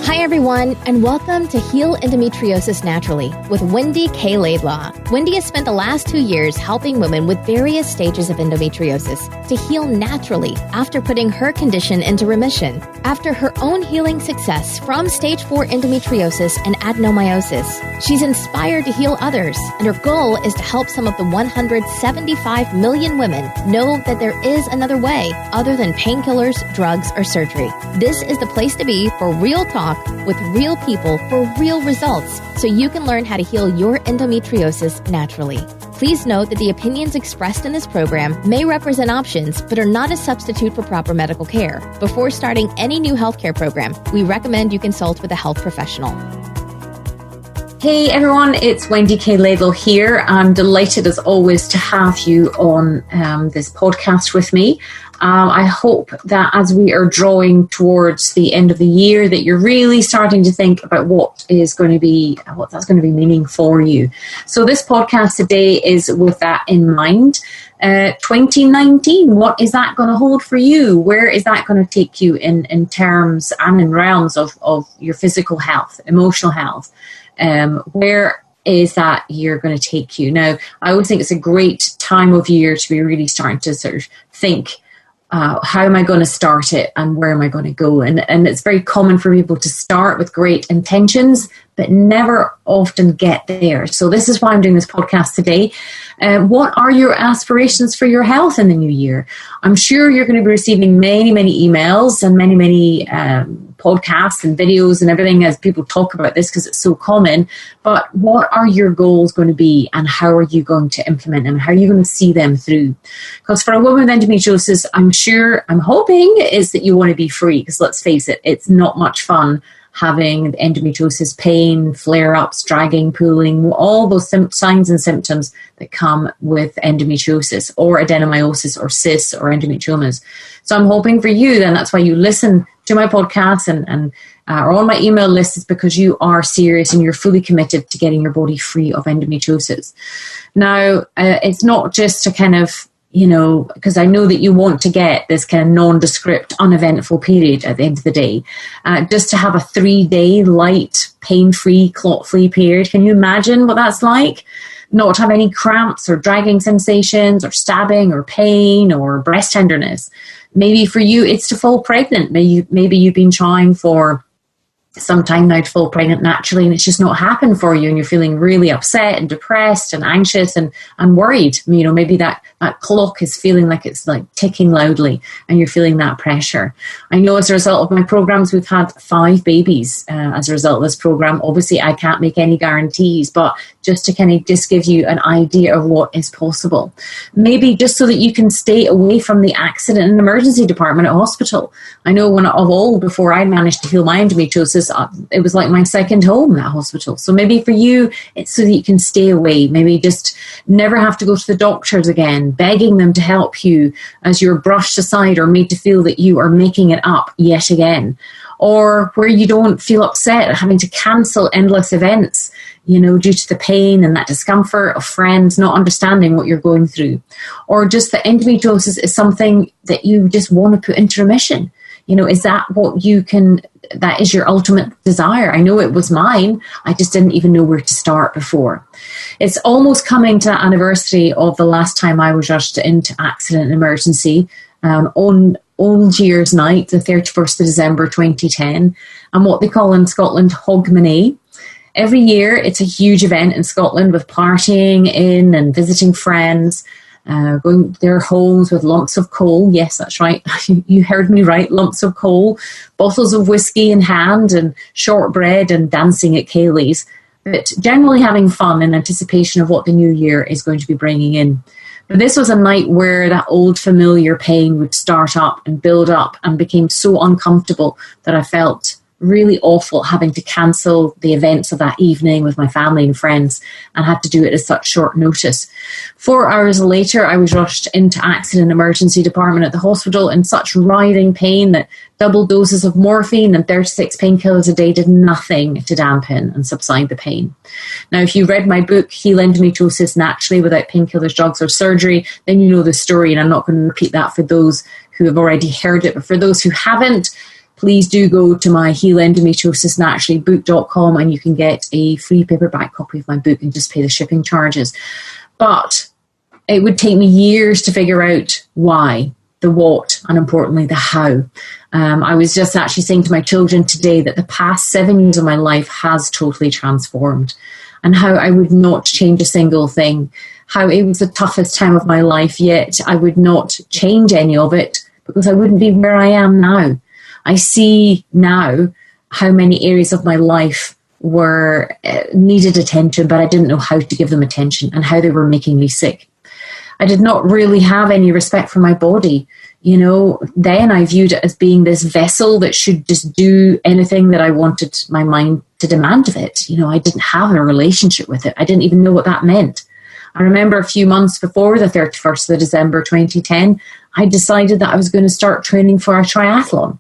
Hi, everyone, and welcome to Heal Endometriosis Naturally with Wendy K. Laidlaw. Wendy has spent the last 2 years helping women with various stages of endometriosis to heal naturally after putting her condition into remission. After her own healing success from stage 4 endometriosis and adenomyosis, she's inspired to heal others, and her goal is to help some of the 175 million women know that there is another way other than painkillers, drugs, or surgery. This is the place to be for real talk with real people for real results, so you can learn how to heal your endometriosis naturally. Please note that the opinions expressed in this program may represent options, but are not a substitute for proper medical care. Before starting any new healthcare program, we recommend you consult with a health professional. Hey everyone, it's Wendy K. Laidlaw here. I'm delighted as always to have you on this podcast with me. I hope that as we are drawing towards the end of the year that you're really starting to think about what that's going to be meaning for you. So this podcast today is with that in mind. 2019, what is that going to hold for you? Where is that going to take you in terms and in realms of your physical health, emotional health? Where is that year going to take you? Now, I always think it's a great time of year to be really starting to sort of think, how am I going to start it and where am I going to go? And it's very common for people to start with great intentions, but never often get there. So this is why I'm doing this podcast today. What are your aspirations for your health in the new year? I'm sure you're going to be receiving many, many emails and many podcasts and videos and everything as people talk about this because it's so common. But what are your goals going to be and how are you going to implement them? How are you going to see them through? Because for a woman with endometriosis, I'm hoping is that you want to be free, because let's face it, it's not much fun having endometriosis pain, flare-ups, dragging, pulling, all those signs and symptoms that come with endometriosis or adenomyosis or cysts or endometriomas. So I'm hoping for you, then that's why you listen to my podcast and are on my email list, is because you are serious and you're fully committed to getting your body free of endometriosis. Now, it's not just a kind of, because I know that you want to get this kind of nondescript, uneventful period at the end of the day. Just to have a 3-day light, pain-free, clot-free period. Can you imagine what that's like? Not to have any cramps or dragging sensations or stabbing or pain or breast tenderness. Maybe for you, it's to fall pregnant. Maybe you've been trying for some time now to fall pregnant naturally and it's just not happened for you and you're feeling really upset and depressed and anxious and worried. Maybe that clock is feeling like it's like ticking loudly and you're feeling that pressure. I know as a result of my programs, we've had 5 babies as a result of this program. Obviously, I can't make any guarantees, but just to kind of just give you an idea of what is possible. Maybe just so that you can stay away from the accident and emergency department at hospital. I know before I managed to heal my endometriosis, it was like my second home, that hospital. So maybe for you, it's so that you can stay away. Maybe just never have to go to the doctors again, begging them to help you as you're brushed aside or made to feel that you are making it up yet again. Or where you don't feel upset at having to cancel endless events, due to the pain and that discomfort of friends not understanding what you're going through. Or just that endometriosis is something that you just want to put into remission. Is that that is your ultimate desire? I know it was mine. I just didn't even know where to start before. It's almost coming to the anniversary of the last time I was rushed into accident and emergency on Old Year's Night, the 31st of December 2010, and what they call in Scotland Hogmanay. Every year, it's a huge event in Scotland with partying in and visiting friends, going to their homes with lumps of coal. Yes, that's right. You heard me right. Lumps of coal, bottles of whiskey in hand and shortbread and dancing at Kayleys. But generally having fun in anticipation of what the new year is going to be bringing in. But this was a night where that old familiar pain would start up and build up and became so uncomfortable that I felt really awful having to cancel the events of that evening with my family and friends and had to do it at such short notice. 4 hours later, I was rushed into accident emergency department at the hospital in such writhing pain that double doses of morphine and 36 painkillers a day did nothing to dampen and subside the pain. Now, if you read my book, Heal Endometriosis Naturally Without Painkillers, Drugs or Surgery, then you know the story, and I'm not going to repeat that for those who have already heard it. But for those who haven't, please do go to my healendometriosisnaturallybook.com and you can get a free paperback copy of my book and just pay the shipping charges. But it would take me years to figure out why, the what, and importantly, the how. I was just actually saying to my children today that the past 7 years of my life has totally transformed, and how I would not change a single thing, how it was the toughest time of my life, yet I would not change any of it because I wouldn't be where I am now. I see now how many areas of my life were needed attention, but I didn't know how to give them attention and how they were making me sick. I did not really have any respect for my body. You know, then I viewed it as being this vessel that should just do anything that I wanted my mind to demand of it. You know, I didn't have a relationship with it. I didn't even know what that meant. I remember a few months before the 31st of December 2010, I decided that I was going to start training for a triathlon.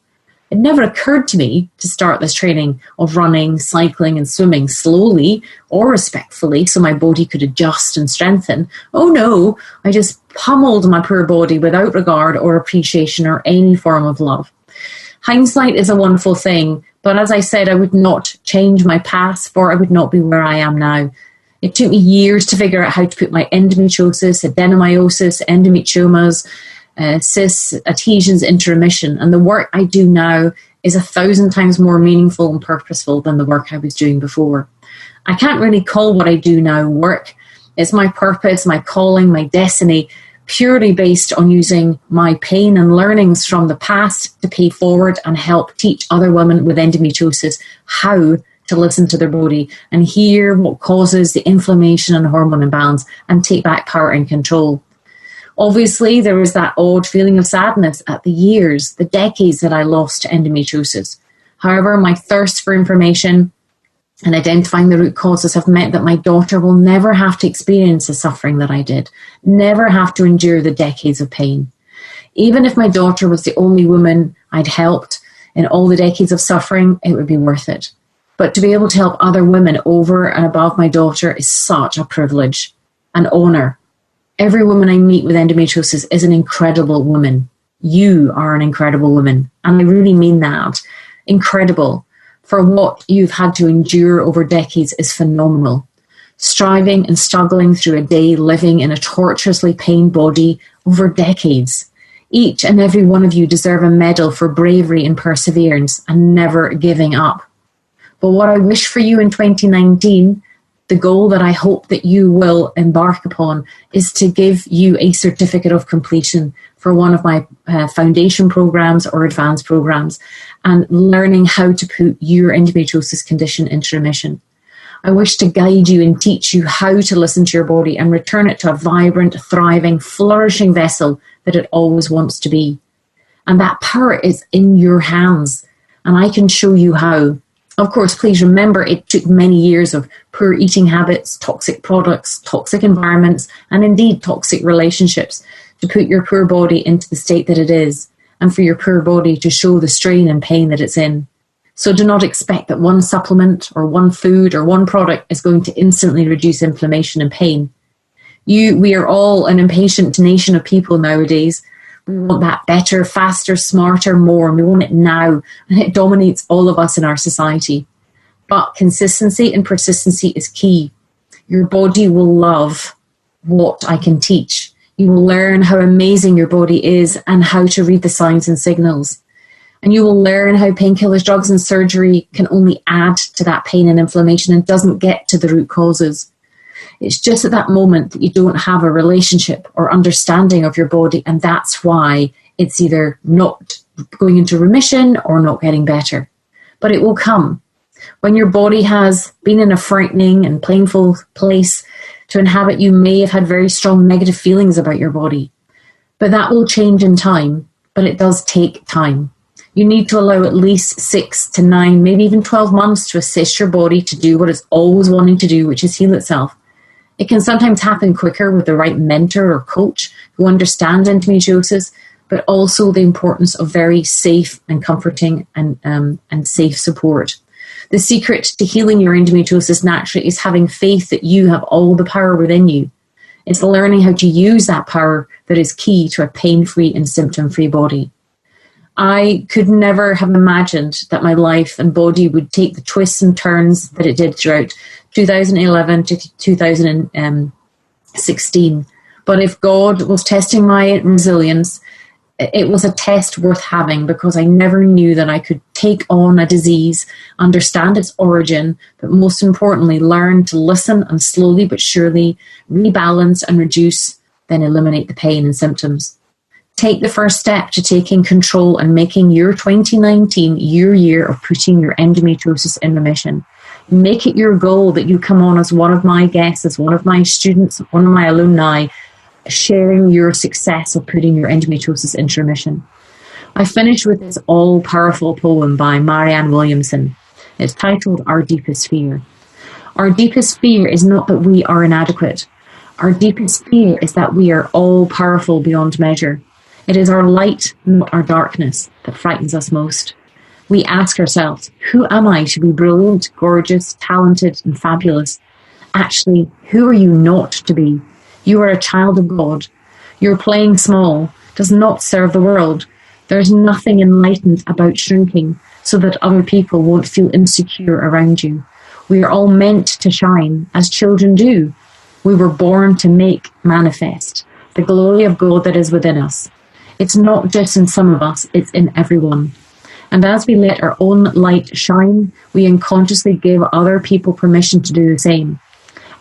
It never occurred to me to start this training of running, cycling and swimming slowly or respectfully so my body could adjust and strengthen. Oh no, I just pummeled my poor body without regard or appreciation or any form of love. Hindsight is a wonderful thing, but as I said, I would not change my past, for I would not be where I am now. It took me years to figure out how to put my endometriosis, adenomyosis, endometriomas, cysts, adhesions into remission. And the work I do now is 1,000 times more meaningful and purposeful than the work I was doing before. I can't really call what I do now work. It's my purpose, my calling, my destiny, purely based on using my pain and learnings from the past to pay forward and help teach other women with endometriosis how to listen to their body and hear what causes the inflammation and hormone imbalance and take back power and control. Obviously, there was that odd feeling of sadness at the years, the decades that I lost to endometriosis. However, my thirst for information and identifying the root causes have meant that my daughter will never have to experience the suffering that I did, never have to endure the decades of pain. Even if my daughter was the only woman I'd helped in all the decades of suffering, it would be worth it. But to be able to help other women over and above my daughter is such a privilege, an honor. Every woman I meet with endometriosis is an incredible woman. You are an incredible woman. And I really mean that. Incredible. For what you've had to endure over decades is phenomenal. Striving and struggling through a day, living in a torturously pained body over decades. Each and every one of you deserve a medal for bravery and perseverance and never giving up. But what I wish for you in 2019, the goal that I hope that you will embark upon, is to give you a certificate of completion for one of my foundation programs or advanced programs and learning how to put your endometriosis condition into remission. I wish to guide you and teach you how to listen to your body and return it to a vibrant, thriving, flourishing vessel that it always wants to be. And that power is in your hands, and I can show you how. Of course, please remember it took many years of poor eating habits, toxic products, toxic environments, and indeed toxic relationships to put your poor body into the state that it is, and for your poor body to show the strain and pain that it's in. So do not expect that one supplement or one food or one product is going to instantly reduce inflammation and pain. We are all an impatient nation of people nowadays. We want that better, faster, smarter, more, and we want it now, and it dominates all of us in our society. But consistency and persistency is key. Your body will love what I can teach. You will learn how amazing your body is and how to read the signs and signals. And you will learn how painkillers, drugs, and surgery can only add to that pain and inflammation and doesn't get to the root causes. It's just at that moment that you don't have a relationship or understanding of your body, and that's why it's either not going into remission or not getting better. But it will come. When your body has been in a frightening and painful place to inhabit, you may have had very strong negative feelings about your body. But that will change in time, but it does take time. You need to allow at least 6 to 9, maybe even 12 months to assist your body to do what it's always wanting to do, which is heal itself. It can sometimes happen quicker with the right mentor or coach who understands endometriosis, but also the importance of very safe and comforting and safe support. The secret to healing your endometriosis naturally is having faith that you have all the power within you. It's learning how to use that power that is key to a pain-free and symptom-free body. I could never have imagined that my life and body would take the twists and turns that it did throughout 2011 to 2016. But if God was testing my resilience, it was a test worth having, because I never knew that I could take on a disease, understand its origin, but most importantly, learn to listen and slowly but surely rebalance and reduce, then eliminate the pain and symptoms. Take the first step to taking control and making your 2019 your year of putting your endometriosis in remission. Make it your goal that you come on as one of my guests, as one of my students, one of my alumni, sharing your success of putting your endometriosis into remission. I finish with this all-powerful poem by Marianne Williamson. It's titled Our Deepest Fear. Our deepest fear is not that we are inadequate. Our deepest fear is that we are all-powerful beyond measure. It is our light, not our darkness, that frightens us most. We ask ourselves, who am I to be brilliant, gorgeous, talented, and fabulous? Actually, who are you not to be? You are a child of God. Your playing small does not serve the world. There's nothing enlightened about shrinking so that other people won't feel insecure around you. We are all meant to shine, as children do. We were born to make manifest the glory of God that is within us. It's not just in some of us, it's in everyone. And as we let our own light shine, we unconsciously give other people permission to do the same.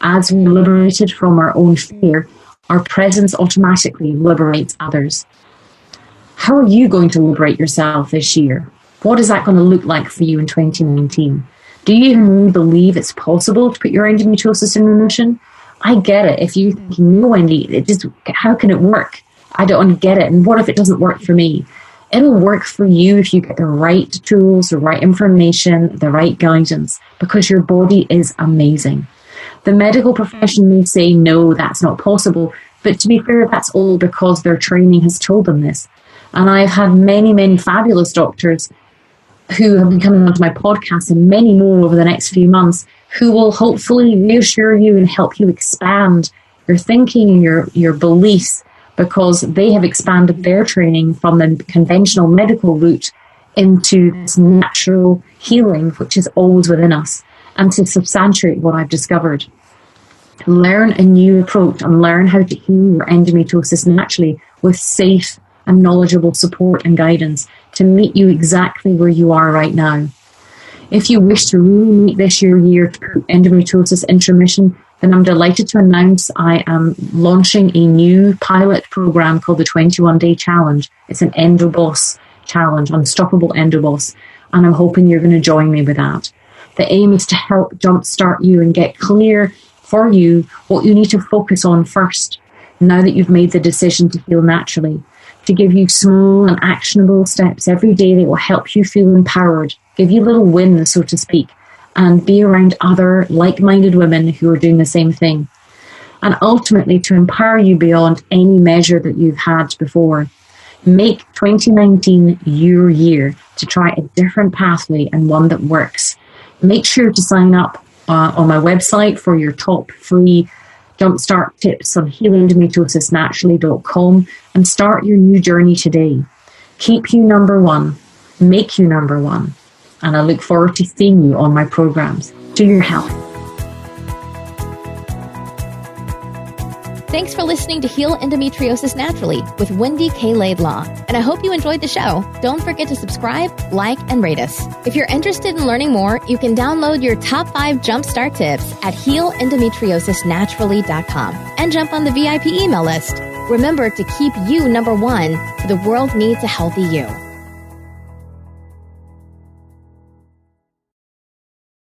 As we are liberated from our own fear, our presence automatically liberates others. How are you going to liberate yourself this year? What is that going to look like for you in 2019? Do you even really believe it's possible to put your endometriosis in remission? I get it. If you're thinking, no, Wendy, how can it work? I don't get it. And what if it doesn't work for me? It'll work for you if you get the right tools, the right information, the right guidance, because your body is amazing. The medical profession may say, no, that's not possible. But to be fair, that's all because their training has told them this. And I've had many, many fabulous doctors who have been coming onto my podcast, and many more over the next few months, who will hopefully reassure you and help you expand your thinking and your beliefs, because they have expanded their training from the conventional medical route into this natural healing, which is always within us, and to substantiate what I've discovered. Learn a new approach and learn how to heal your endometriosis naturally with safe and knowledgeable support and guidance to meet you exactly where you are right now. If you wish to really make this your year to put endometriosis into remission, then I'm delighted to announce I am launching a new pilot program called the 21-Day Challenge. It's an EndoBoss challenge, Unstoppable EndoBoss, and I'm hoping you're going to join me with that. The aim is to help jumpstart you and get clear for you what you need to focus on first, now that you've made the decision to heal naturally, to give you small and actionable steps every day that will help you feel empowered, give you little wins, so to speak, and be around other like-minded women who are doing the same thing. And ultimately to empower you beyond any measure that you've had before. Make 2019 your year to try a different pathway and one that works. Make sure to sign up on my website for your top free jumpstart tips on healendometriosisnaturally.com and start your new journey today. Keep you number one. Make you number one. And I look forward to seeing you on my programs. To your health. Thanks for listening to Heal Endometriosis Naturally with Wendy K. Laidlaw. And I hope you enjoyed the show. Don't forget to subscribe, like, and rate us. If you're interested in learning more, you can download your top 5 jumpstart tips at healendometriosisnaturally.com and jump on the VIP email list. Remember to keep you number one, for the world needs a healthy you.